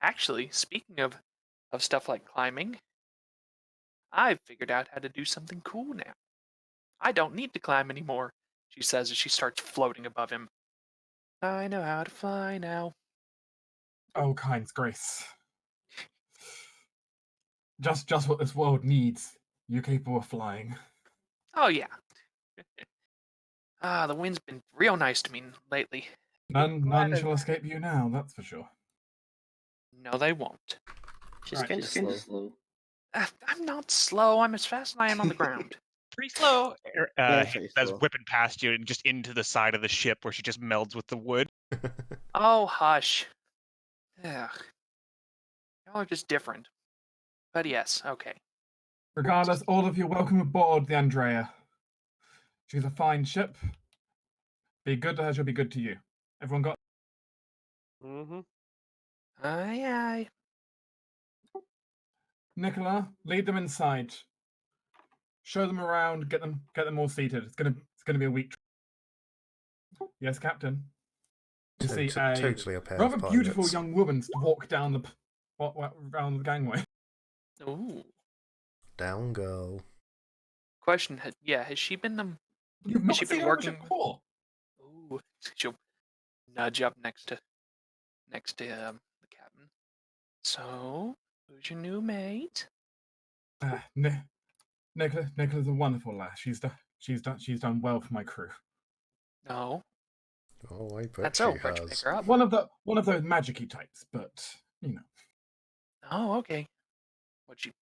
Actually, speaking of stuff like climbing, I've figured out how to do something cool now. I don't need to climb anymore, she says as she starts floating above him. I know how to fly now. Oh, kind grace. Just what this world needs. You capable of flying. Oh yeah. The wind's been real nice to me lately. None Glad shall escape you now, that's for sure. No, they won't. She's Right. kind of slow. I'm not slow. I'm as fast as I am on the ground. Pretty slow. Yeah, pretty That's slow. whipping past you and just into the side of the ship where she just melds with the wood. Oh, hush. Ugh. Y'all are just different. But yes, okay. Regardless, all of you, welcome aboard the Andrea. She's a fine ship. Be good to her, she'll be good to you. Everyone got. Mm-hmm. Aye, aye. Nicola, lead them inside. Show them around. Get them all seated. It's gonna be a week. Yes, Captain. You see a Totally a pair rather of beautiful pilots. young woman walk down around the gangway. Ooh. Down girl. Question, has she been You've has not she seen been her on the working ship before. Ooh, she'll nudge up next to the captain. So, who's your new mate? Nicola's a wonderful lass. She's done well for my crew. No, Oh, I bet that's she where'd you pick has. her up? One of those magic-y types, but you know. Oh, okay. What you?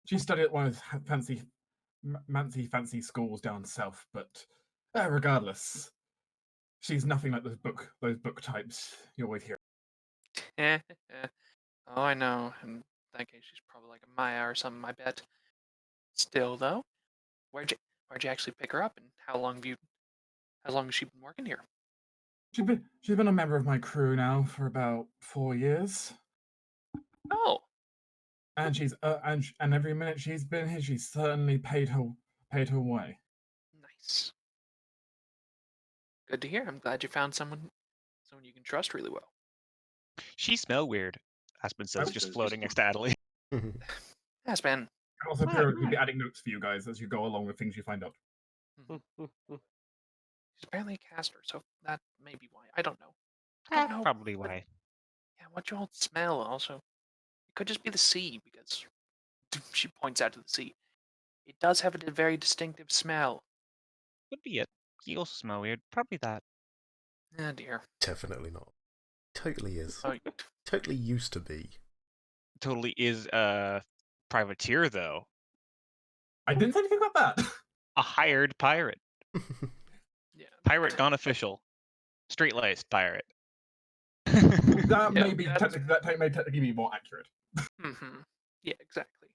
She studied at one of those fancy schools down south, but regardless, she's nothing like those book types you always hear. Oh, I know. In that case, she's probably like a Maya or something. I bet. Still, though, where'd you actually pick her up, and how long has she been working here? She's been a member of my crew now for about 4 years, Oh, and and every minute she's been here, she's certainly paid her way. nice. Good to hear. I'm glad you found someone you can trust really well. She smell weird, Aspen says, Oh. just floating next to Adelaide. Has been. And also, periodically be adding notes for you guys as you go along with things you find out. She's apparently a caster, so that may be why. I don't know. I don't know. Probably why. Yeah, what y'all smell also? It could just be the sea, because she points out to the sea. It does have a very distinctive smell. Could be it. You also smell weird. Probably that. Oh dear. Definitely not. Totally is. Oh, Totally used to be. Totally is a privateer, though. I didn't say anything about that. A hired pirate. yeah. Pirate gone official. Straight-laced pirate. That Yeah, may be technically be more accurate. Mm-hmm. Yeah, exactly.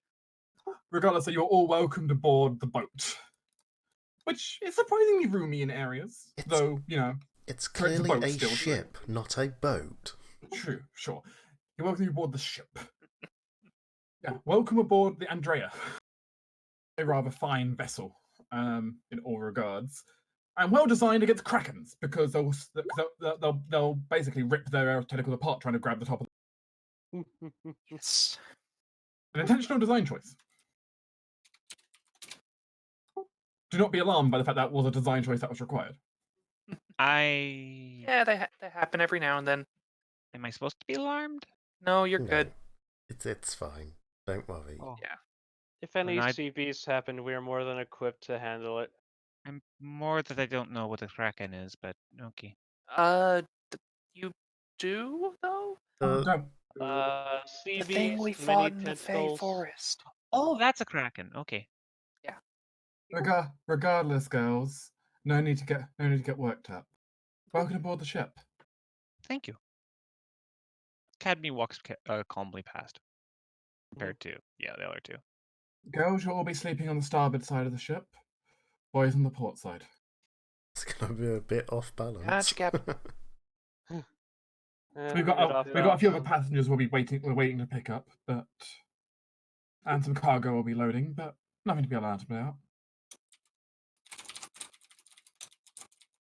Regardless, you're all welcomed aboard the boat, which is surprisingly roomy in areas. Though you know, It's For it's a clearly boat a still, so- ship, not a boat. true, sure. You're welcome aboard the ship. Yeah, welcome aboard the Andrea, a rather fine vessel, in all regards, and well designed against krakens because they'll basically rip their tentacles apart trying to grab the top of Yes. an intentional design choice. Do not be alarmed by the fact that was a design choice that was required. Yeah, they happen every now and then. Am I supposed to be alarmed? No, you're No, good. It's fine. Don't worry. Oh, Yeah. If any When I- CVs happen, we are more than equipped to handle it. I'm more that I don't know what a kraken is, but okay. You do though? Don't. Sea The thing we beast, fought many in the Fey tentacles. Forest. Oh, that's a kraken. Okay. Regardless, girls, no need to get worked up. Welcome aboard the ship. Thank you. Cadme walks calmly past. Compared to, the other two. Girls, you'll all be sleeping on the starboard side of the ship. Boys on the port side. It's gonna be a bit off balance. Gotcha, Captain. We've got a few other passengers we're waiting to pick up, and some cargo will be loading, but nothing to be alarmed about.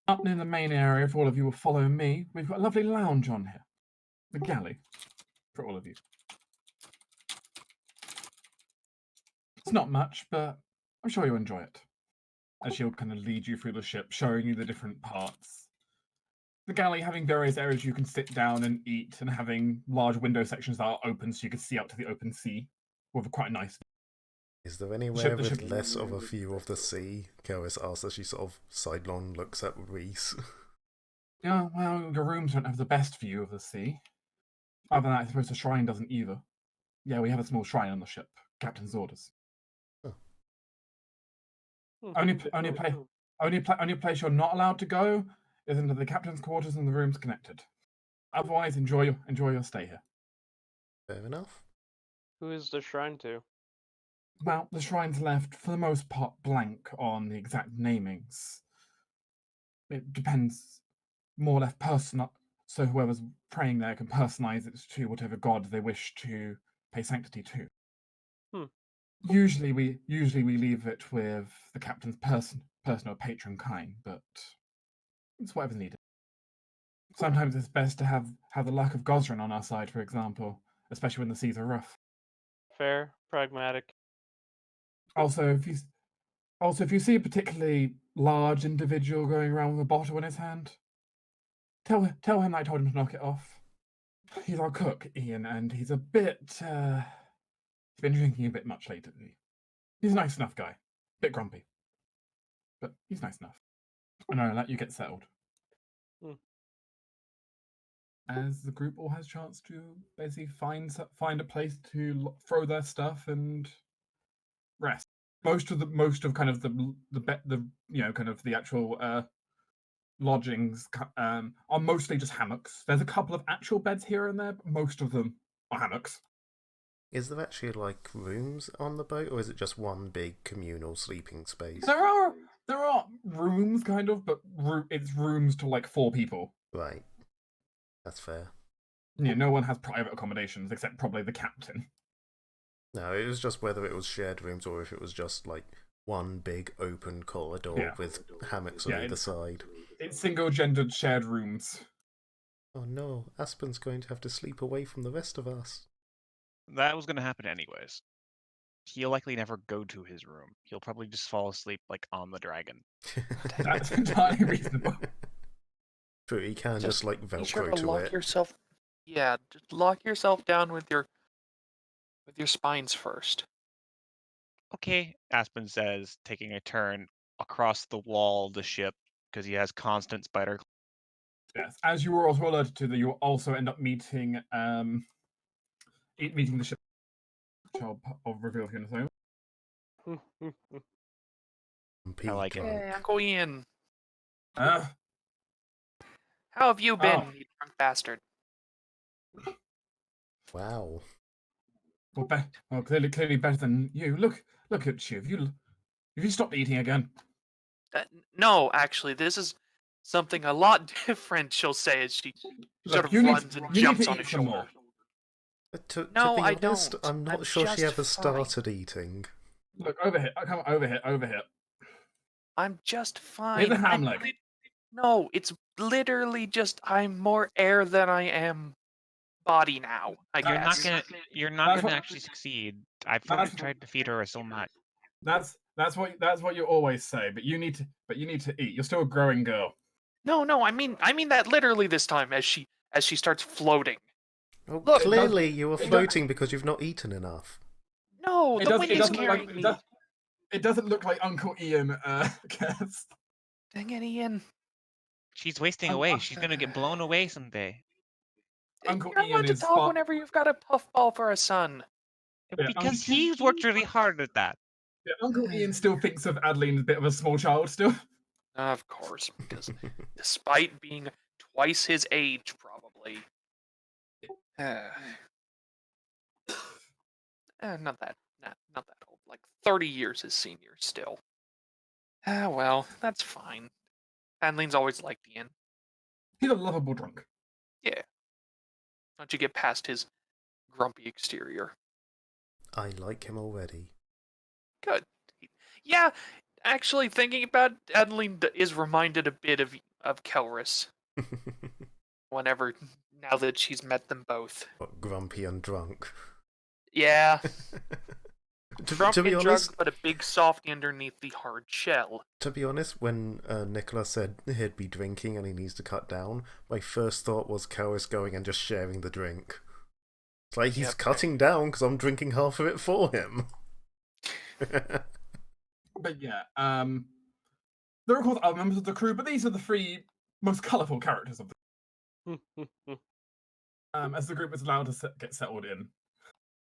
Up in the main area, if all of you will follow me, we've got a lovely lounge on here. the galley for all of you. It's not much, but I'm sure you'll enjoy it. As she'll kind of lead you through the ship, showing you the different parts. The galley having various areas you can sit down and eat, and having large window sections that are open so you can see out to the open sea with quite a nice. Is there anywhere the with ship- less of a view of the sea? Karis asks as she sort of sidelong looks at Reese. Yeah, well, your rooms don't have the best view of the sea. Other than that, I suppose the shrine doesn't either. Yeah, we have a small shrine on the ship. Captain's orders. Only place you're not allowed to go is into the captain's quarters and the rooms connected. Otherwise, enjoy your stay here. Fair enough. Who is the shrine to? Well, the shrine's left for the most part blank on the exact namings. It depends more or less personal, so whoever's praying there can personalize it to whatever god they wish to pay sanctity to. Hmm. Usually we leave it with the captain's personal patron kind, but it's whatever's needed. Sometimes it's best to have the luck of Gosrin on our side, for example, especially when the seas are rough. Fair, pragmatic. Also, if you see a particularly large individual going around with a bottle in his hand, tell him I told him to knock it off. He's our cook, Ian, and he's a bit. He's been drinking a bit much lately. He's a nice enough guy, bit grumpy, but he's nice enough. And I'll let you get settled. Hmm. As the group all has a chance to basically find a place to throw their stuff and rest. Most of kind of the kind of the actual lodgings are mostly just hammocks. There's a couple of actual beds here and there, but most of them are hammocks. Is there actually like rooms on the boat, or is it just one big communal sleeping space? There are rooms kind of, but it's rooms to like 4 people. Right. That's fair. Yeah, no one has private accommodations except probably the captain. No, it was just whether it was shared rooms or if it was just like one big open corridor with hammocks on either side. It's single-gendered shared rooms. Oh no, Aspen's going to have to sleep away from the rest of us. That was going to happen anyways. He'll likely never go to his room. He'll probably just fall asleep like on the dragon. That's entirely reasonable. True, he can just like Be sure Velcro to to lock it. yourself. Yeah, just lock yourself down with your spines first. Okay, Aspen says, taking a turn across the wall of the ship because he has constant spider. Yes, as you were also alerted to, that you will also end up meeting the ship. Which I'll reveal here in a second. I like it. Hey, Uncle Ian, Uh, how have you been, Oh. you drunk bastard? Wow. well, clearly better than you. Look at you. Have you stopped eating again? No, actually, this is something a lot different. She'll say as she sort of you runs and need jumps to on eat his some shoulder. more. To No, be I honest, don't. I'm not I'm sure she just ever fine. started eating. Look over here. Come on, over here. I'm just Here's fine. a ham leg. No, it's literally just I'm more air than I am body now. I You're not guess. gonna. You're not That's gonna what- actually succeed. I've that's- tried to feed her so much. That's what you always say. But you need to eat. You're still a growing girl. No, I mean that literally this time as she starts floating. Oh, Look, clearly you were floating because you've not eaten enough. No, the wind is doesn't look carrying like me. it doesn't look like Uncle Ian cares. Dang it, Ian. She's wasting I'm- away. She's gonna get blown away someday. Uncle You're Ian allowed to is talk far- whenever you've got a puffball for a son. Yeah, Because he's worked really hard at that. Yeah, Uncle Ian still thinks of Adeline as a bit of a small child still. Of course, because despite being twice his age, probably. Not that old. Like 30 years his senior still. Well, that's fine. Adeline's always liked Ian. He's a lovable drunk. Yeah. Once you get past his grumpy exterior. I like him already. Good. Yeah, actually, thinking about Adeline is reminded a bit of Kelris. Whenever now that she's met them both. What, grumpy and drunk? Yeah, drunk to be and honest, drunk, but a big softy underneath the hard shell. to be honest, when Nicola said he'd be drinking and he needs to cut down, my first thought was Karis going and just sharing the drink. It's like he's Yep. cutting down because I'm drinking half of it for him. But yeah, there are of course other members of the crew, but these are the three most colourful characters of the as the group is allowed to get settled in.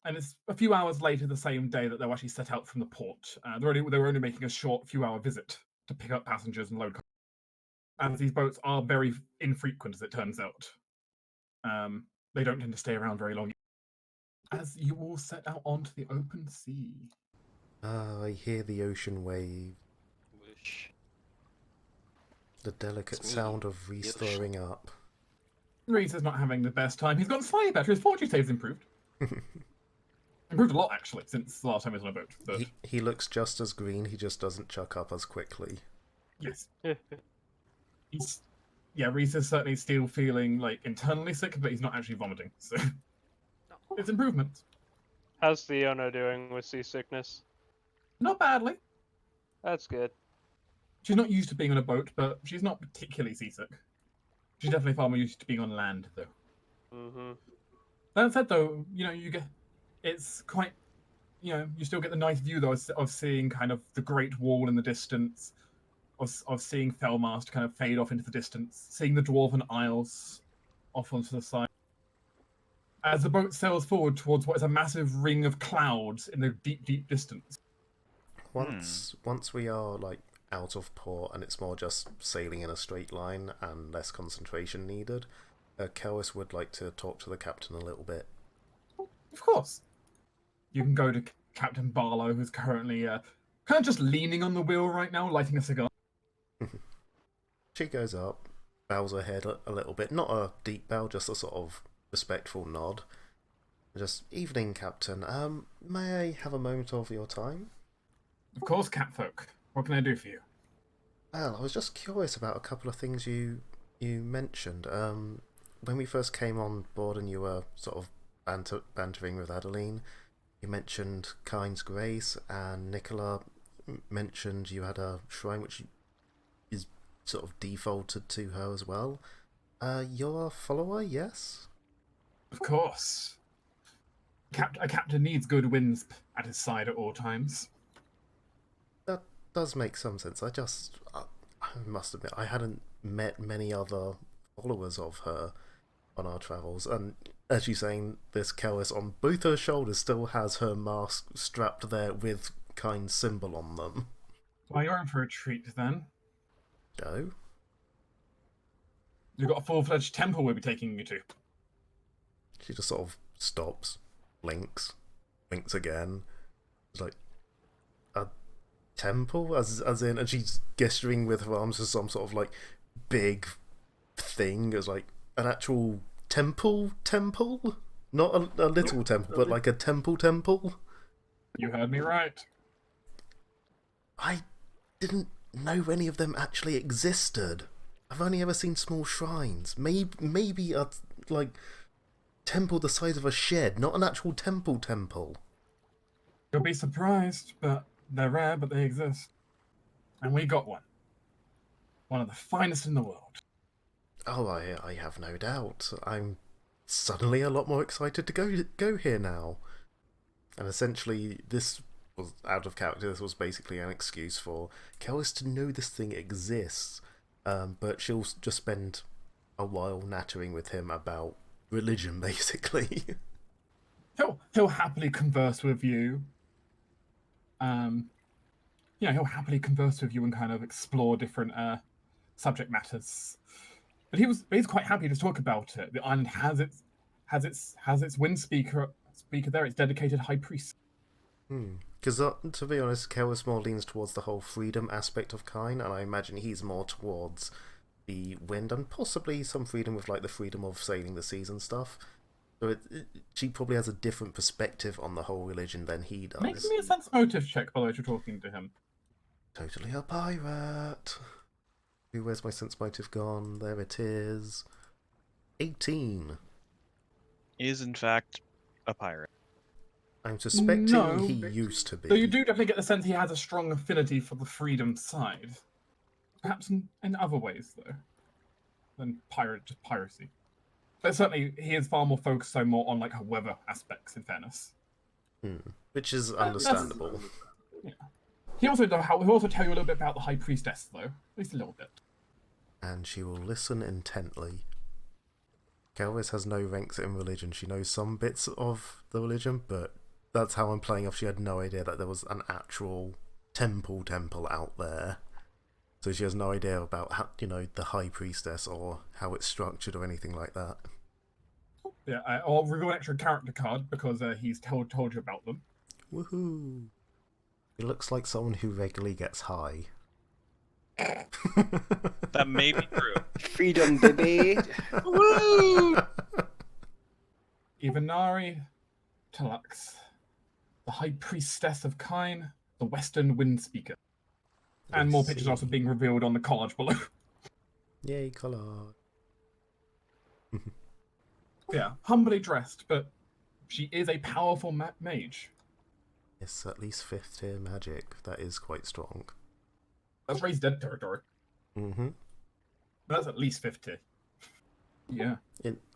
And it's a few hours later the same day that they'll actually set out from the port. They were only making a short few-hour visit to pick up passengers and load cargo, as these boats are very infrequent, as it turns out. They don't tend to stay around very long. As you all set out onto the open sea. I hear the ocean wave, Whoosh. the delicate It's me, sound of the ocean. restoring up. Reese is not having the best time. He's gotten slightly better. His fortune save's improved. Improved a lot, actually, since the last time he was on a boat. But He looks just as green, he just doesn't chuck up as quickly. yes. Reese is certainly still feeling like internally sick, but he's not actually vomiting. So it's improvement. How's Fiona doing with seasickness? Not badly. That's good. She's not used to being on a boat, but she's not particularly seasick. She's definitely far more used to being on land, though. Mm-hmm. That said, though, it's quite, you still get the nice view, though, of seeing kind of the Great Wall in the distance, of seeing Felmast kind of fade off into the distance, seeing the Dwarven Isles off onto the side. As the boat sails forward towards what is a massive ring of clouds in the deep, deep distance. Once we are like out of port and it's more just sailing in a straight line and less concentration needed, Kellis would like to talk to the captain a little bit. Of course. You can go to Captain Barlow, who's currently kind of just leaning on the wheel right now, lighting a cigar. She goes up, bows her head a little bit, not a deep bow, just a sort of respectful nod. Just, evening, Captain. May I have a moment of your time? Of course, Catfolk. What can I do for you? Well, I was just curious about a couple of things you mentioned. When we first came on board and you were sort of bantering with Adeline, you mentioned Kind's Grace, and Nicola mentioned you had a shrine which is sort of defaulted to her as well. You're a follower, yes? Of course. A captain needs good winds at his side at all times. That does make some sense. I must admit, I hadn't met many other followers of her on our travels, and as she's saying, this Kellis on both her shoulders still has her mask strapped there with Kind's symbol on them. Well, you're in for a treat then. Joe? You've got a full-fledged temple we'll be taking you to. She just sort of stops, blinks again. It's like, a temple? As in, and she's gesturing with her arms to some sort of like big thing, as like an actual temple? Not a little temple, but like a temple? You heard me right. I didn't know any of them actually existed. I've only ever seen small shrines. Maybe a like temple the size of a shed, not an actual temple. You'll be surprised, but they're rare, but they exist. And we got one. One of the finest in the world. Oh, I have no doubt. I'm suddenly a lot more excited to go here now. And essentially, this was out of character. This was basically an excuse for Kellis to know this thing exists, but she'll just spend a while nattering with him about religion, basically. He'll happily converse with you. He'll happily converse with you and kind of explore different subject matters. But he's quite happy to talk about it. The island has its wind speaker there. Its dedicated high priest. Because to be honest, Kellis more leans towards the whole freedom aspect of Kine, and I imagine he's more towards the wind and possibly some freedom with like the freedom of sailing the seas and stuff. So she probably has a different perspective on the whole religion than he does. Make me a sense motive check while you're talking to him. Totally a pirate. Where's my sense motive gone? There it is. 18. Is in fact a pirate. I'm suspecting No, he but- used to be. So you do definitely get the sense he has a strong affinity for the freedom side. Perhaps in other ways, though, than just piracy. But certainly, he is far more focused more on like her weather aspects, in fairness. Which is That's- understandable. Yeah. He'll also tell you a little bit about the High Priestess, though. At least a little bit. And she will listen intently. Kelvis has no ranks in religion. She knows some bits of the religion, but that's how I'm playing off. She had no idea that there was an actual temple out there. So she has no idea about how, the High Priestess or how it's structured or anything like that. Yeah, I'll reveal an extra character card because he's told you about them. Woohoo! He looks like someone who regularly gets high. That may be true. Freedom, baby. Woo! Ivanari, Talax, the High Priestess of Kine, the Western Wind Speaker. And more pictures see. also being revealed on the collage below. Yay, colour. Yeah, humbly dressed, but she is a powerful mage. It's at least 5th tier magic. That is quite strong. That's raised dead territory. Mm-hmm. That's at least 50. Yeah.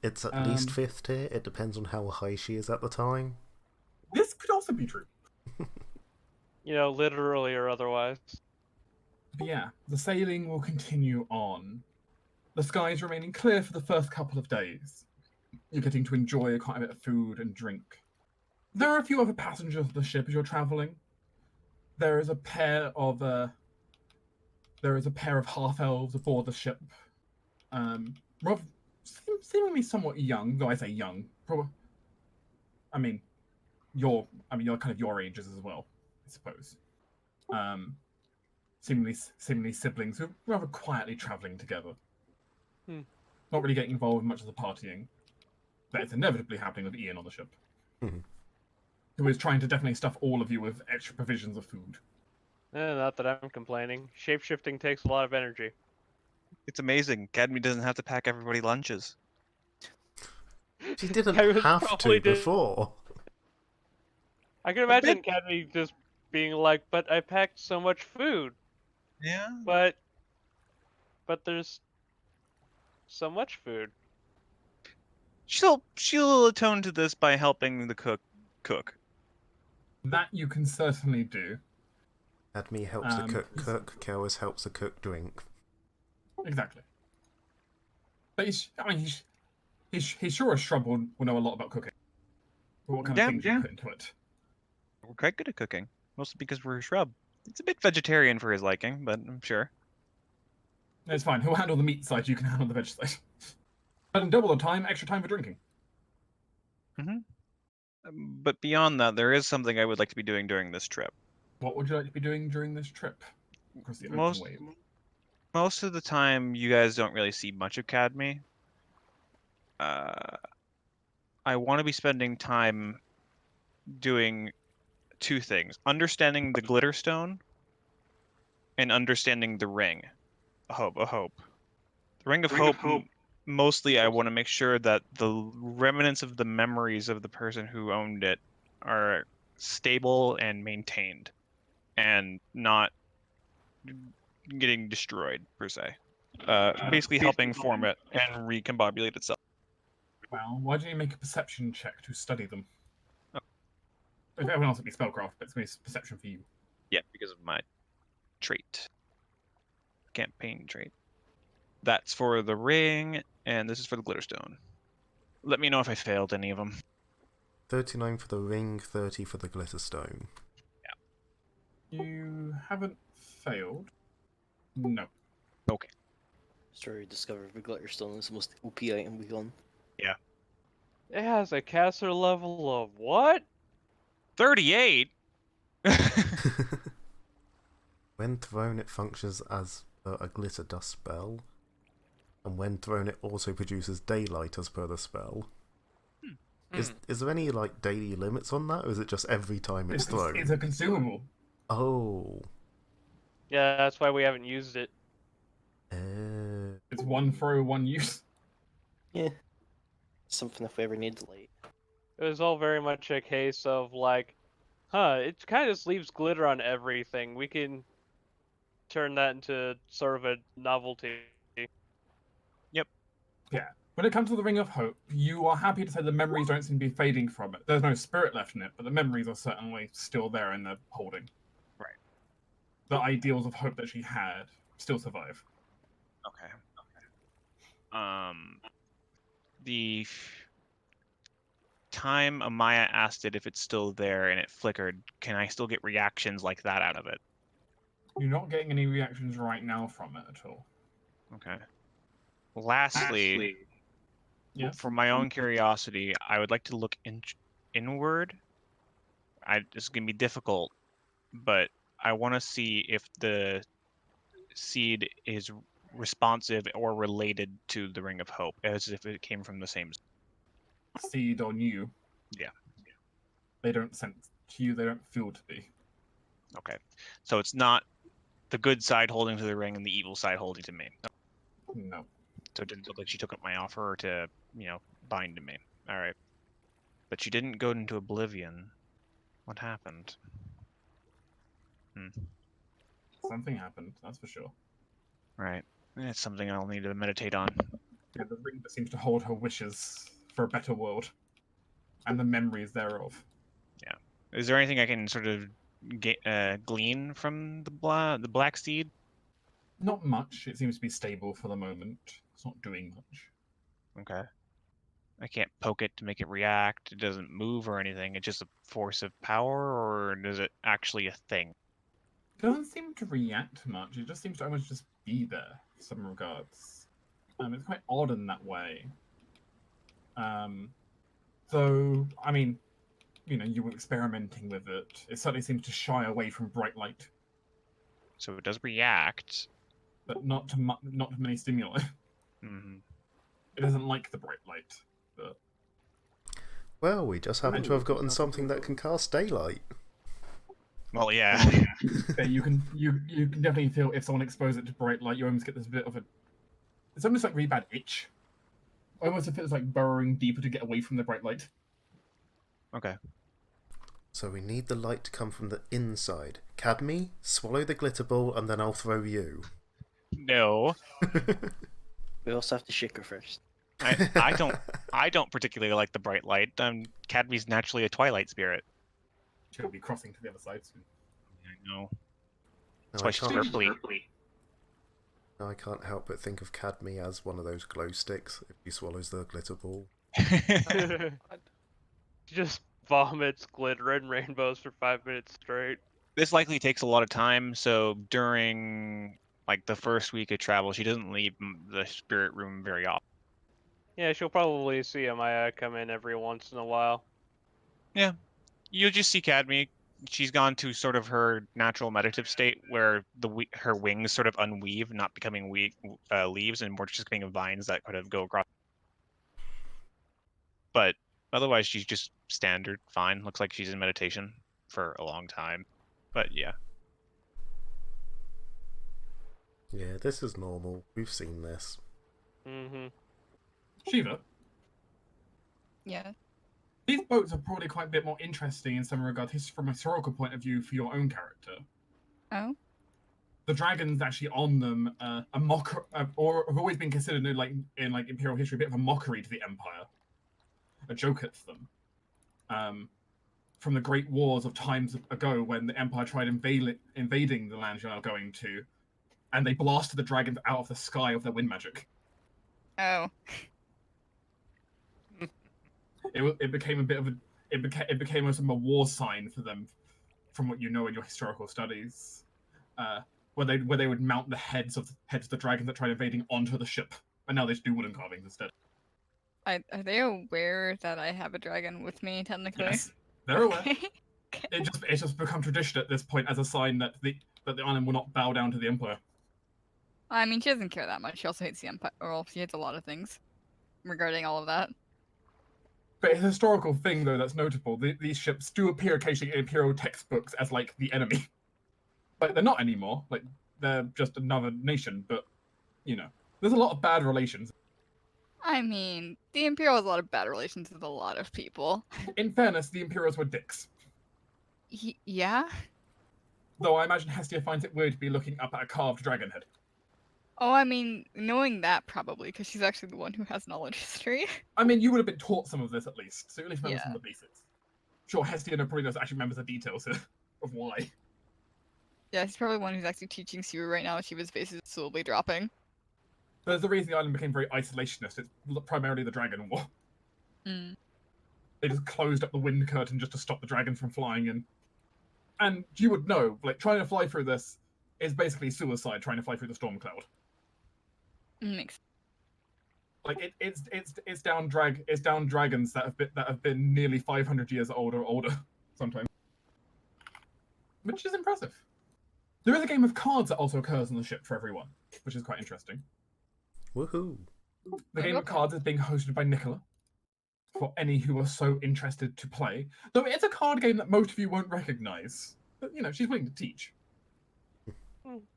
It's at least 5th tier. It depends on how high she is at the time. This could also be true. You know, literally or otherwise. But yeah, the sailing will continue on. The skies remaining clear for the first couple of days. You're getting to enjoy quite a bit of food and drink. There are a few other passengers of the ship as you're traveling. There is a pair of half elves aboard the ship. Rather, seemingly somewhat young, though I say young. You're kind of your ages as well, I suppose. Seemingly siblings who are rather quietly traveling together. Not really getting involved in much of the partying. But it's inevitably happening with Ian on the ship. Mhm. Who is trying to definitely stuff all of you with extra provisions of food. Not that I'm complaining. Shapeshifting takes a lot of energy. It's amazing. Academy doesn't have to pack everybody lunches. She didn't I was have probably to before. I can imagine Cadmy just being like, "But I packed so much food." Yeah. But there's so much food. She'll atone to this by helping the cook. That you can certainly do. Admi helps the cook cook, Kelvis helps the cook drink. Exactly. But he's sure as Shrub will know a lot about cooking. What kind of things you put into it. We're quite good at cooking, mostly because we're a shrub. It's a bit vegetarian for his liking, but I'm sure. It's fine. He'll handle the meat side, you can handle the veg side. And double the time, extra time for drinking. But beyond that, there is something I would like to be doing during this trip. What would you like to be doing during this trip? Across the open wave. Most of the time, you guys don't really see much of Cadme. I want to be spending time doing two things: understanding the glitter stone and understanding the ring. A hope. The ring of hope. Mostly, I want to make sure that the remnants of the memories of the person who owned it are stable and maintained, and not getting destroyed per se. Basically, helping form it and recombobulate itself. Well, why don't you make a perception check to study them? Oh. If everyone else would be spellcraft, but it's going to be perception for you. Yeah, because of my trait. Campaign trait. That's for the ring, and this is for the glitterstone. Let me know if I failed any of them. 39 for the ring, 30 for the glitterstone. You haven't failed. No. Okay. Story discovered the Glitterstone is the most OP item we own. Yeah. It has a caster level of what? 38? When thrown, it functions as a glitter dust spell. And when thrown, it also produces daylight as per the spell. Is there any daily limits on that, or is it just every time it's thrown? It's a consumable. Oh. Yeah, that's why we haven't used it. It's one throw, one use. Yeah. Something if we ever need the light. It was all very much a case of like, it kind of just leaves glitter on everything. We can turn that into sort of a novelty. Yeah. When it comes to the Ring of Hope, you are happy to say the memories don't seem to be fading from it. There's no spirit left in it, but the memories are certainly still there in the holding. Right. The ideals of hope that she had still survive. Okay. The time Amaya asked it if it's still there and it flickered, can I still get reactions like that out of it? You're not getting any reactions right now from it at all. Okay. Lastly, Yes. for my own curiosity, I would like to look inward. This is gonna be difficult, but I want to see if the seed is responsive or related to the Ring of Hope, as if it came from the same. Seed on you. Yeah. They don't sense to you, they don't feel to be. Okay. So it's not the good side holding to the ring and the evil side holding to me. No. So it didn't look like she took up my offer to, bind to me. All right. But she didn't go into oblivion. What happened? Something happened, that's for sure. Right. It's something I'll need to meditate on. Yeah, the ring that seems to hold her wishes for a better world. And the memories thereof. Is there anything I can sort of glean from the black seed? Not much. It seems to be stable for the moment. It's not doing much. Okay. I can't poke it to make it react. It doesn't move or anything. It's just a force of power, or is it actually a thing? It doesn't seem to react much. It just seems to almost just be there in some regards. It's quite odd in that way. So, I mean, you were experimenting with it. It certainly seems to shy away from bright light, So it does react. but not to many stimuli. Mm-hmm. It doesn't like the bright light. But Well, we just happen to have gotten something that can cast daylight. Well, yeah. yeah, you can definitely feel if someone exposes it to bright light, you almost get this bit of a. It's almost like really bad itch. Almost if it's like burrowing deeper to get away from the bright light. Okay. So we need the light to come from the inside. Cadme, swallow the glitter ball, and then I'll throw you. No. We also have to shake her first. I don't particularly like the bright light. Cadme's naturally a twilight spirit. She'll be crossing to the other side soon. I know. That's No, why I she's can't, purpley. no, I can't help but think of Cadme as one of those glow sticks if he swallows the glitter ball. She just vomits glitter and rainbows for 5 minutes straight. This likely takes a lot of time, so during like the first week of travel, she doesn't leave the spirit room very often. Yeah, she'll probably see Amaya come in every once in a while. Yeah, you'll just see Cadme. She's gone to sort of her natural meditative state where her wings sort of unweave, not becoming leaves, and more just becoming vines that kind of go across. But otherwise, she's just standard, fine. Looks like she's in meditation for a long time. But yeah. Yeah, this is normal. We've seen this. Mm-hmm. Shiva, Yeah. these boats are probably quite a bit more interesting in some regard, from a historical point of view for your own character. Oh. The dragons actually on them a mocker, or have always been considered in imperial history a bit of a mockery to the empire, a joke at them. From the great wars of times ago when the empire tried invading the land you're now going to, and they blasted the dragons out of the sky with their wind magic. Oh. It became a bit of a it became almost a war sign for them, from what you know in your historical studies, where they would mount the heads of the dragons that tried invading onto the ship, and now they just do wooden carvings instead. Are they aware that I have a dragon with me, technically? Yes, they're aware. Okay. It's just become tradition at this point as a sign that the island will not bow down to the empire. I mean, she doesn't care that much. She also hates the Empire. Well, she hates a lot of things regarding all of that. But it's a historical thing, though, that's notable. These ships do appear occasionally in imperial textbooks as, like, the enemy. Like, they're not anymore. Like, they're just another nation, but, there's a lot of bad relations. I mean, the Imperial has a lot of bad relations with a lot of people. In fairness, the Imperials were dicks. Yeah? Though I imagine Hestia finds it weird to be looking up at a carved dragon head. Oh, I mean, knowing that probably, because she's actually the one who has knowledge history. I mean, you would have been taught some of this at least, so you at least remember Yeah. some of the basics. Sure, Hestia probably does actually remember the details of why. Yeah, she's probably the one who's actually teaching Sue right now. Shiva's face is slowly dropping. There's the reason the island became very isolationist. It's primarily the dragon war. Mm. They just closed up the wind curtain just to stop the dragon from flying in. And you would know, like, trying to fly through this is basically suicide trying to fly through the storm cloud. Makes Like it's down dragons that have been nearly 500 years old or older sometimes, which is impressive. There is a game of cards that also occurs on the ship for everyone, which is quite interesting. Woohoo! The game of cards is being hosted by Nicola for any who are so interested to play. Though it's a card game that most of you won't recognize, but you know she's willing to teach.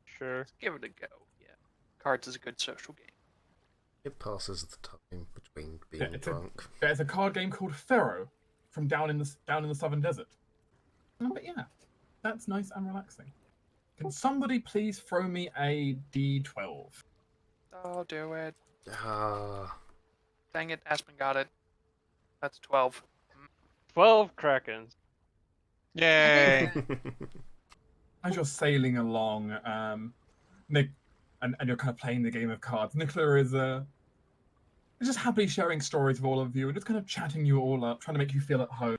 Sure. Let's give it a go. Yeah. Cards is a good social game. It passes the time between being Yeah, drunk. There's a card game called Pharaoh from down in the southern desert. But yeah, that's nice and relaxing. Can somebody please throw me a D12? I'll do it. Ah, Dang it, Aspen got it. That's 12. 12 Krakens. Yay! As you're sailing along, Nick, and you're kind of playing the game of cards, Nicola is just happily sharing stories with all of you and just kind of chatting you all up, trying to make you feel at home,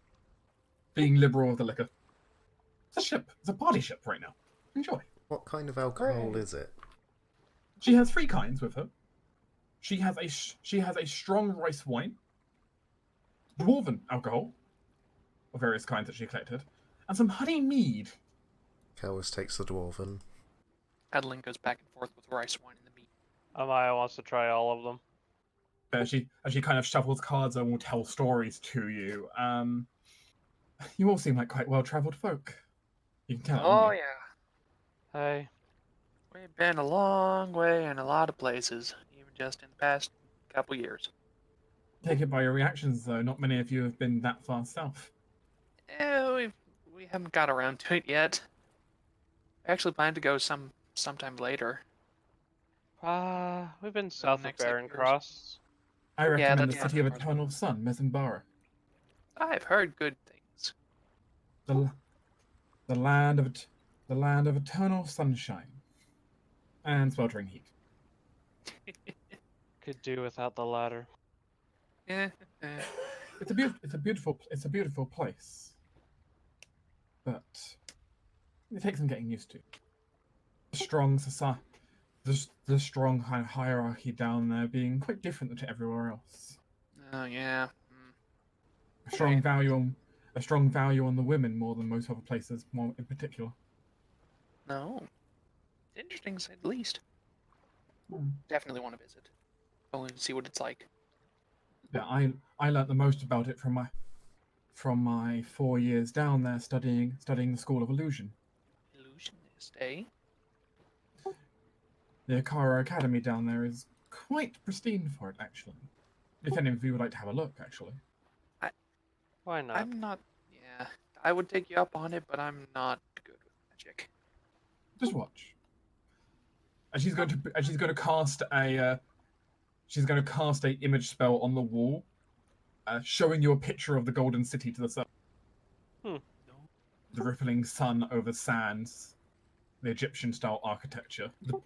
being liberal with the liquor. It's a ship. It's a party ship right now. Enjoy. what kind of alcohol is it? She has 3 kinds with her. She has a strong rice wine, dwarven alcohol of various kinds that she collected, and some honey mead. Cowis takes the dwarven. Adeline goes back and forth with rice wine and the meat. Amaya wants to try all of them. As she kind of shuffles cards and will tell stories to you. You all seem like quite well-travelled folk. You can tell. Oh, It, yeah. Hey. We've been a long way in a lot of places, even just in the past couple years. Take it by your reactions, though. Not many of you have been that far south. We haven't got around to it yet. I actually plan to go sometime later. We've been south of next, like, Barren years. Cross. I recommend the that's City of not far. Eternal Sun, Mezenbara. I've heard good things. The land of eternal sunshine and sweltering heat. Could do without the latter. Eh, It's a beautiful place, but it takes some getting used to. Strong society, the strong hierarchy down there being quite different to everywhere else. Oh, yeah. A strong value on the women more than most other places, more in particular. No. Interesting, to say the least. Hmm. Definitely want to visit. Only to see what it's like. Yeah, I learnt the most about it from my 4 years down there studying the School of Illusion. Illusionist, eh? The Akara Academy down there is quite pristine for it, actually. If any of you would like to have a look, actually. Why not? I'm not. Yeah, I would take you up on it, but I'm not good with magic. Just watch. And she's going to cast a image spell on the wall, showing you a picture of the Golden City to the south. Hmm. The rippling sun over sands, the Egyptian-style architecture, the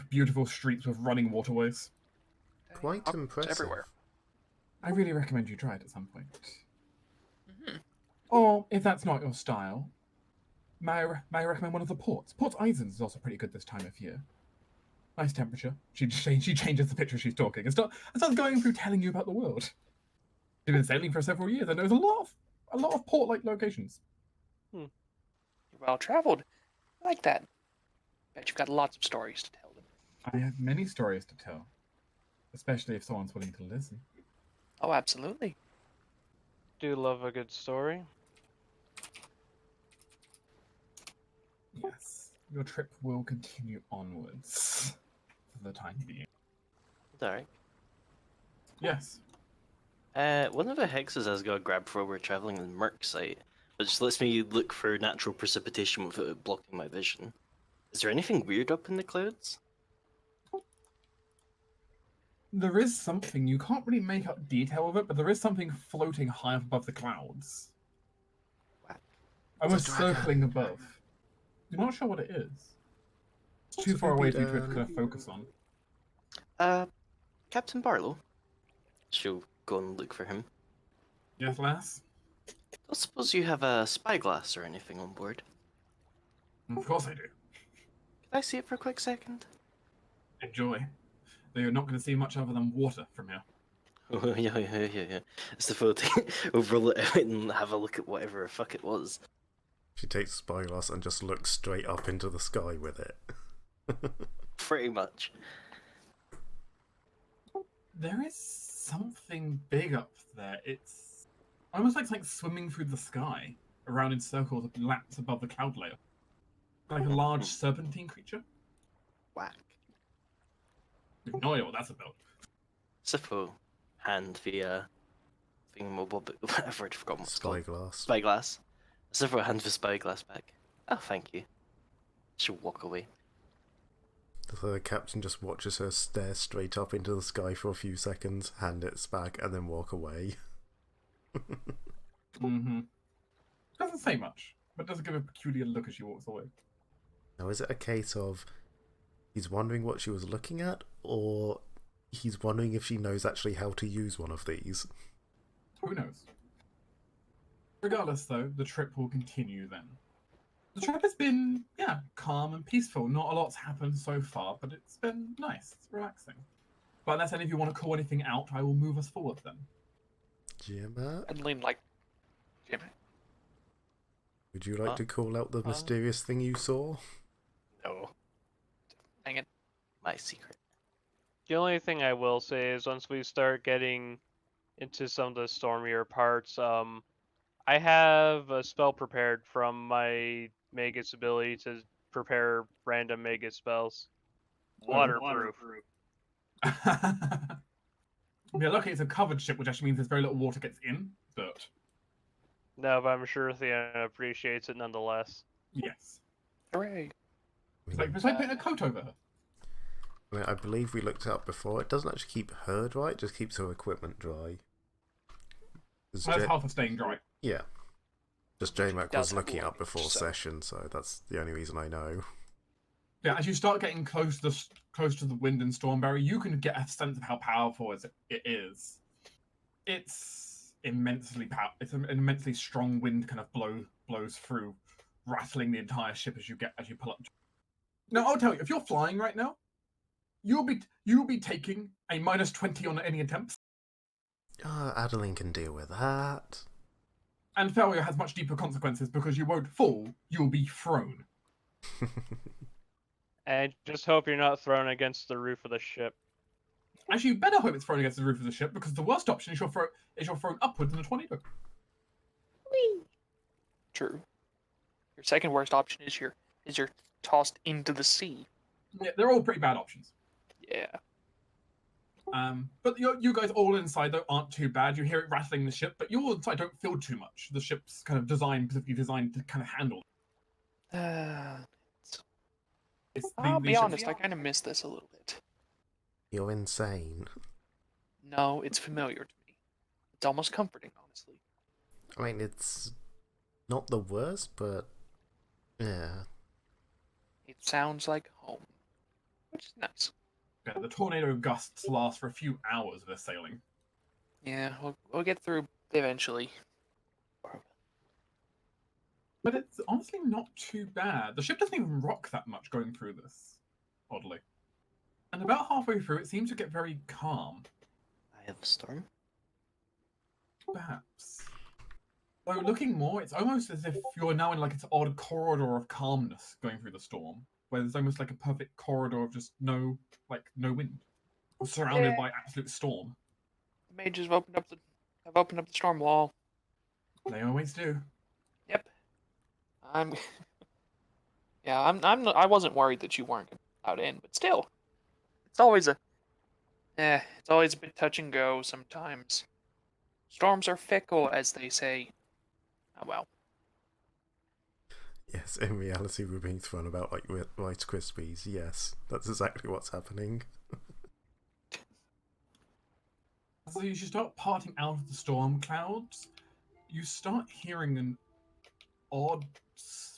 beautiful streets with running waterways. Quite It's impressive. everywhere. I really recommend you try it at some point. Hmm. Or, if that's not your style, may I recommend one of the ports? Port Eisens is also pretty good this time of year. Nice temperature. She changes the picture she's talking and starts going through telling you about the world. She's been sailing for several years and knows a lot of port-like locations. You're well traveled. I like that. Bet you've got lots of stories to tell them. I have many stories to tell, especially if someone's willing to listen. Oh, absolutely. Do love a good story. Yes, your trip will continue onwards for the time being. Alright. Yes. One of the hexes has got a grab for we're traveling in Merc site, but just lets me look for natural precipitation without it blocking my vision. Is there anything weird up in the clouds? There is something, you can't really make out detail of it, but there is something floating high up above the clouds. Whack. Almost dragon. circling above. You're not sure what it is. It's too So far who away beat, for you to kind of focus on. Captain Barlow. She'll go and look for him. Yes, lass? Don't suppose you have a spyglass or anything on board? Of course I do. Can I see it for a quick second? Enjoy. Though you're not going to see much other than water from here. Oh, yeah. It's the photo. Overlook it and have a look at whatever the fuck it was. She takes the spyglass and just looks straight up into the sky with it. Pretty much. There is something big up there. It's almost like something swimming through the sky, around in circles, laps above the cloud layer. Like a large serpentine creature. Whack. You have no idea what that's about. Sipho hand the thingamabob, whatever, I'd forgotten what it's called. Spyglass. Spyglass. Sipho hand the spyglass back. Oh, thank you. She'll walk away. The captain just watches her stare straight up into the sky for a few seconds, hand it back, and then walk away. Mm-hmm. Doesn't say much, but does give a peculiar look as she walks away. Now, is it a case of he's wondering what she was looking at, or he's wondering if she knows actually how to use one of these? Who knows? Regardless, though, the trip will continue then. The trip has been, calm and peaceful. Not a lot's happened so far, but it's been nice. It's relaxing. But unless any of you want to call anything out, I will move us forward then. Jimmer, I'd lean like, Jim. would you like Huh? to call out the mysterious thing you saw? No. Dang it. My secret. The only thing I will say is once we start getting into some of the stormier parts, I have a spell prepared from my Magus ability to prepare random Magus spells. Waterproof. We're lucky it's a covered ship, which actually means there's very little water gets in, but No, but I'm sure Theana appreciates it nonetheless. yes. Hooray. It's like putting a coat over her. I believe we looked it up before. It doesn't actually keep her dry, it just keeps her equipment dry. 'Cause That's Ja- half of staying dry. yeah. Just J-Mac does was have looking it luggage, up before so- session, so that's the only reason I know. Yeah, as you start getting close to the wind and Stormberry, you can get a sense of how powerful it is. It's immensely It's an immensely strong wind kind of blows through, rattling the entire ship as you pull up. Now I'll tell you, if you're flying right now, you'll be taking a -20 on any attempts, Adeline can deal with that. and failure has much deeper consequences because you won't fall, you'll be thrown. And just hope you're not thrown against the roof of the ship. Actually, you better hope it's thrown against the roof of the ship because the worst option is you're thrown upwards in a tornado. True. Your second worst option is you're tossed into the sea. Yeah, they're all pretty bad options. Yeah. But you guys all inside though aren't too bad. You hear it rattling the ship, but you all inside don't feel too much. The ship's kind of specifically designed to kind of handle it. I'll be honest, I kind of miss this a little bit. You're insane. No, it's familiar to me. It's almost comforting, honestly. I mean, it's not the worst, but yeah. It sounds like home, which is nice. Yeah, the tornado gusts last for a few hours of their sailing. Yeah, we'll get through eventually. But it's honestly not too bad. The ship doesn't even rock that much going through this, oddly. And about halfway through, it seems to get very calm. I have a storm. Perhaps. Though looking more, it's almost as if you're now in like this odd corridor of calmness going through the storm, where there's almost like a perfect corridor of just no wind, surrounded by absolute storm. The mages have opened up the storm wall. They always do. Yep. I wasn't worried that you weren't allowed in, but still, it's always It's always a bit touch and go sometimes. Storms are fickle, as they say. Oh well. Yes, in reality, we're being thrown about like Rice Krispies. Yes, that's exactly what's happening. So as you start parting out of the storm clouds, you start hearing an odd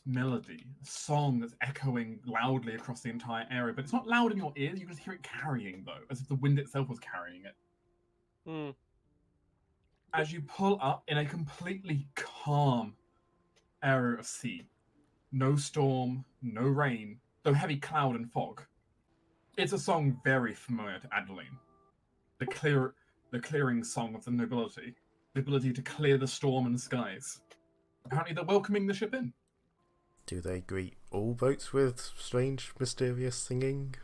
melody, a song that's echoing loudly across the entire area. But it's not loud in your ears, you just hear it carrying, though, as if the wind itself was carrying it. Hmm. As you pull up in a completely calm area of sea, no storm, no rain, though heavy cloud and fog. It's a song very familiar to Adeline. The clearing song of the nobility. The ability to clear the storm and skies. Apparently they're welcoming the ship in. Do they greet all boats with strange, mysterious singing?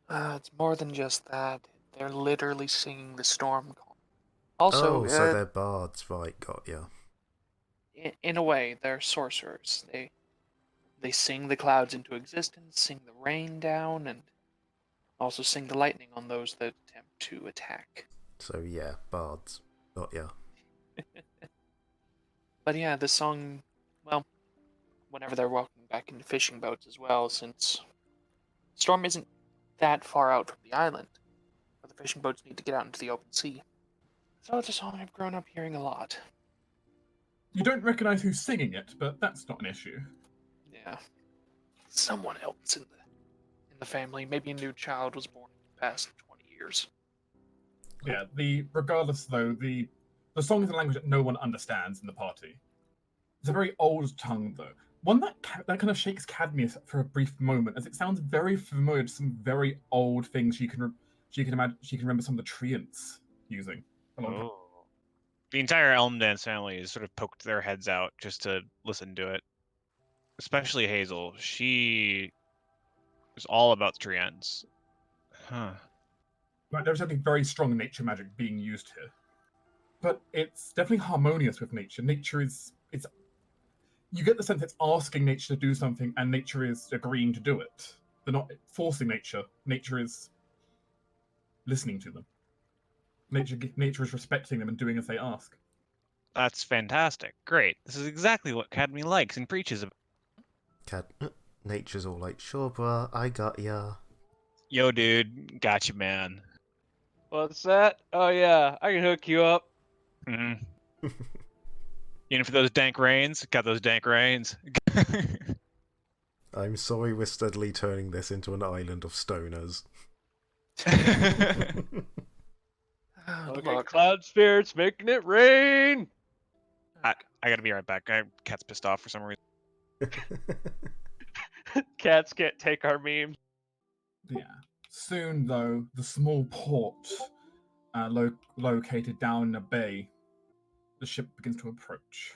It's more than just that. They're literally singing the storm call. Also, Oh, so they're bards, right? Got ya. in a way, they're sorcerers. They sing the clouds into existence, sing the rain down, and also sing the lightning on those that attempt to attack. So yeah, bards. Got ya. But yeah, the song, well, whenever they're walking back into fishing boats as well, since Storm isn't that far out from the island, where the fishing boats need to get out into the open sea. So it's a song I've grown up hearing a lot. You don't recognize who's singing it, but that's not an issue. Yeah. Someone else in the family. Maybe a new child was born in the past 20 years. Yeah, regardless though, the song is a language that no one understands in the party. It's a very old tongue though. One that kind of shakes Cadmius for a brief moment, as it sounds very familiar to some very old things she can imagine. She can remember some of the treants using a long time. Oh. The entire Elm Dance family has sort of poked their heads out just to listen to it. Especially Hazel. She is all about the tree ends. Huh. Right, there's something very strong nature magic being used here, but it's definitely harmonious with nature. Nature is it's. You get the sense it's asking nature to do something, and nature is agreeing to do it. They're not forcing nature. Nature is listening to them. Nature is respecting them and doing as they ask. That's fantastic. Great. This is exactly what Academy likes and preaches about. Nature's all like, sure, bruh, I got ya. Yo, dude. Gotcha, man. What's that? Oh yeah, I can hook you up. Mm-hmm. In for those dank rains? Got those dank rains. I'm sorry we're steadily turning this into an island of stoners. Okay, cloud spirits making it rain. I gotta be right back. Cat's pissed off for some reason. Cats can't take our memes. Yeah. Soon, though, the small port located down in a bay, the ship begins to approach.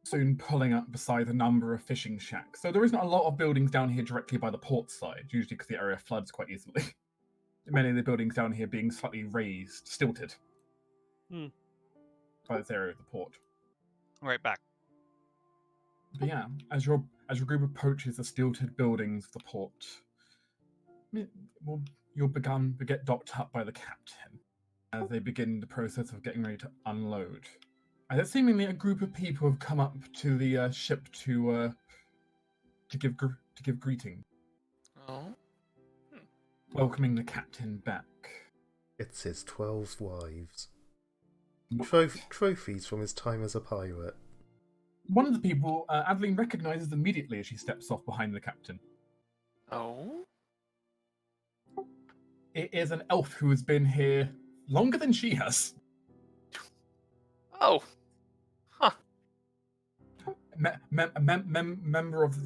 Soon pulling up beside a number of fishing shacks. So there isn't a lot of buildings down here directly by the port side, usually because the area floods quite easily. Many of the buildings down here being slightly raised, stilted by this area of the port. Right back. But yeah, as your group approaches the stilted buildings of the port, you'll get docked up by the captain as they begin the process of getting ready to unload. And seemingly a group of people have come up to the ship to give greeting, Oh? welcoming the captain back. It's his 12 wives. Trophies from his time as a pirate. One of the people, Adeline recognizes immediately as she steps off behind the captain. Oh? It is an elf who has been here longer than she has. Oh. Huh. Member of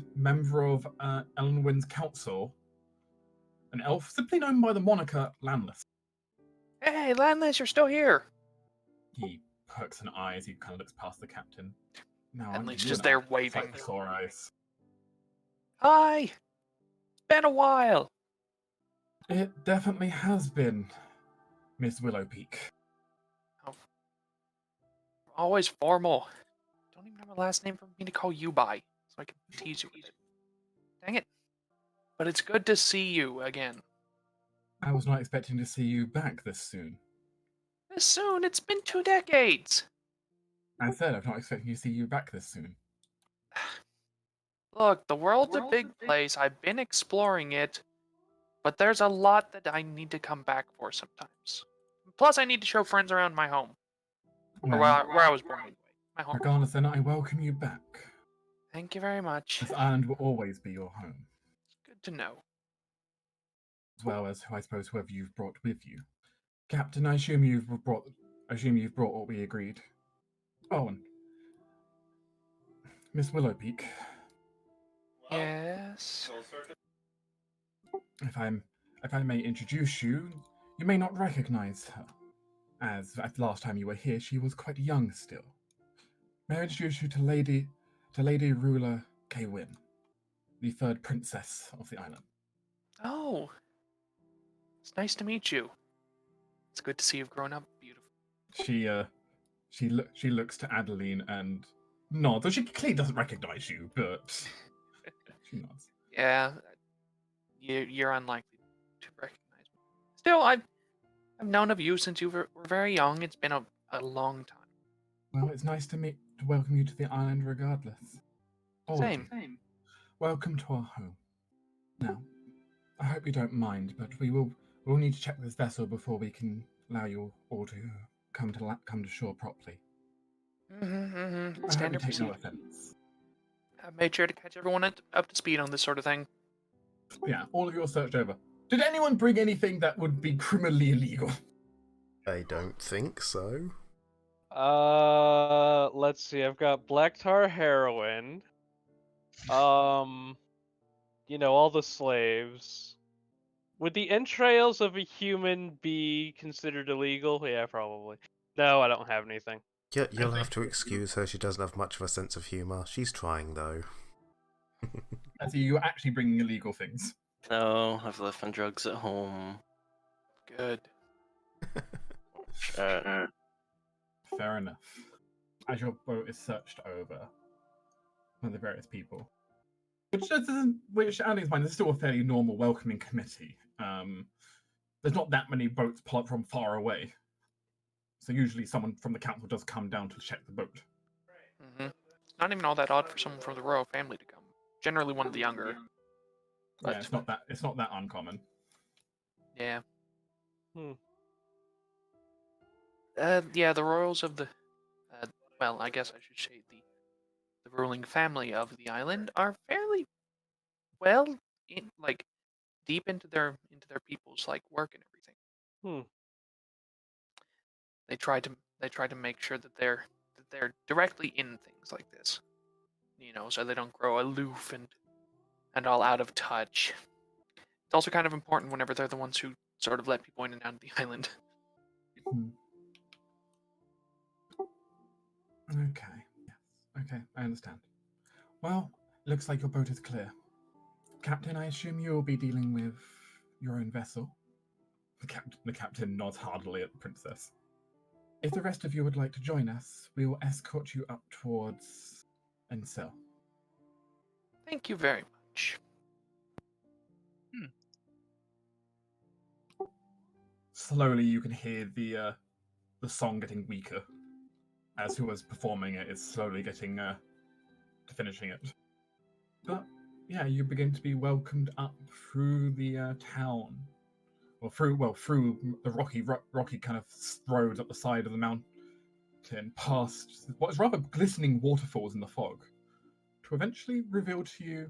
Ellenwyn's council. An elf simply known by the moniker Landless. Hey, Landless, you're still here. He perks an eye as he kind of looks past the captain. No, Landless just there waving. Like sore eyes. Hi. It's been a while. It definitely has been, Miss Willowpeak. Oh. Always formal. Don't even have a last name for me to call you by, so I can tease you with it. Dang it. But it's good to see you again. I was not expecting to see you back this soon. This soon, it's been 2 decades. I said I'm not expecting to see you back this soon. Look, the world's a big place. I've been exploring it, but there's a lot that I need to come back for sometimes. Plus, I need to show friends around my home, or Well, where I was born anyway. My home. regardless, then I welcome you back. Thank you very much. This island will always be your home, Good to know. as well as, I suppose, whoever you've brought with you. Captain, I assume you've brought what we agreed. Oh, and Miss Willowpeak, Yes. if I may introduce you, you may not recognize her, as at the last time you were here, she was quite young still. May I introduce you to Lady Ruler Kaywin, the third princess of the island. Oh, it's nice to meet you. It's good to see you've grown up beautiful. She looks to Adeline and nods. Though she clearly doesn't recognize you, but she nods. Yeah, you're unlikely to recognize me. Still, I've known of you since you were very young. It's been a long time. Well, it's nice to welcome you to the island regardless. All of Same. you. Welcome to our home. Now, I hope you don't mind, but we'll need to check this vessel before we can allow you all to come to shore properly. I hope you Standard take no procedure. offense. I've made sure to catch everyone up to speed on this sort of thing. Yeah, all of you are searched over. Did anyone bring anything that would be criminally illegal? I don't think so. Let's see. I've got black tar heroin. All the slaves. Would the entrails of a human be considered illegal? Yeah, probably. No, I don't have anything. You'll have to excuse her, she doesn't have much of a sense of humour. She's trying, though. I see you're actually bringing illegal things. No, I've left my drugs at home. Good. Fair enough. As your boat is searched over by the various people, which Ali's mind is still a fairly normal welcoming committee. There's not that many boats pull up from far away, so usually someone from the council does come down to check the boat. It's not even all that odd for someone from the royal family to come. Generally, one of the younger. Yeah, But it's not that uncommon. yeah. Hmm. Yeah, the royals of the, well, I guess I should say the ruling family of the island are fairly well deep into their people's work and everything. Hmm. They try to make sure that they're directly in things like this, so they don't grow aloof and all out of touch. It's also kind of important whenever they're the ones who sort of let people in and out of the island. Hmm. Okay. Yes. Okay, I understand. Well, looks like your boat is clear. Captain, I assume you'll be dealing with your own vessel? The captain nods heartily at the princess. If the rest of you would like to join us, we will escort you up towards Encel. Thank you very much. Slowly, you can hear the song getting weaker as who was performing it is slowly getting to finishing it. But yeah, you begin to be welcomed up through the town, or through the rocky kind of roads up the side of the mountain, past what is rather glistening waterfalls in the fog, to eventually reveal to you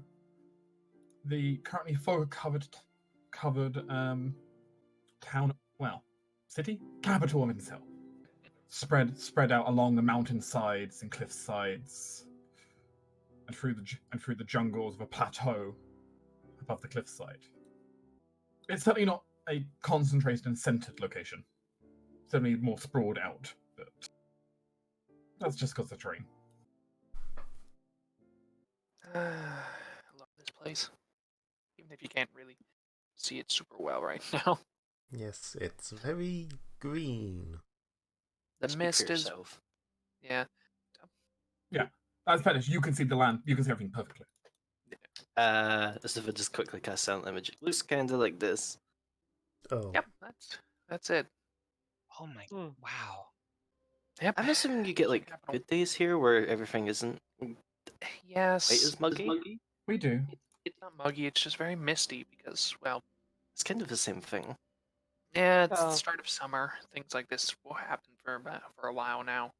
the currently fog-covered town, city capital of Incel, spread out along the mountain sides and cliff sides, and through the jungles of a plateau above the cliffside. It's certainly not a concentrated and centered location. Certainly more sprawled out, but that's just because of the terrain. I love this place, even if you can't really see it super well right now. Yes, it's very green. The Speak for mist is, yourself. yeah. As Fetish, you can see the land, you can see everything perfectly. As if I just quickly cast silent image. It looks kind of like this. Oh, Yep, that's it. Oh my! Hmm. Wow. Yep. I'm assuming you get like Capital. good days here where everything isn't quite Yes. as muggy. We do. It's not muggy. It's just very misty because, well, It's kind of the same thing. yeah, it's the Oh. start of summer. Things like this will happen for a while now.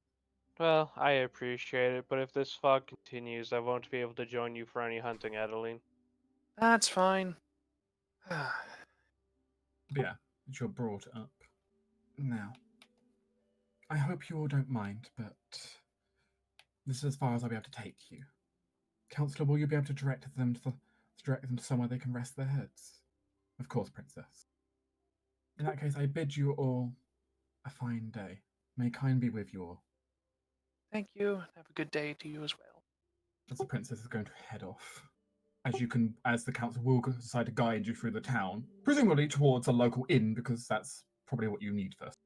Well, I appreciate it, but if this fog continues, I won't be able to join you for any hunting, Adeline. That's fine. But yeah, you're brought up. Now, I hope you all don't mind, but this is as far as I'll be able to take you. Counselor, will you be able to direct them to somewhere they can rest their heads? Of course, Princess. In that case, I bid you all a fine day. May kind be with you all. Thank you. Have a good day to you as well. As the princess is going to head off. As the council will decide to guide you through the town, presumably towards a local inn, because that's probably what you need first.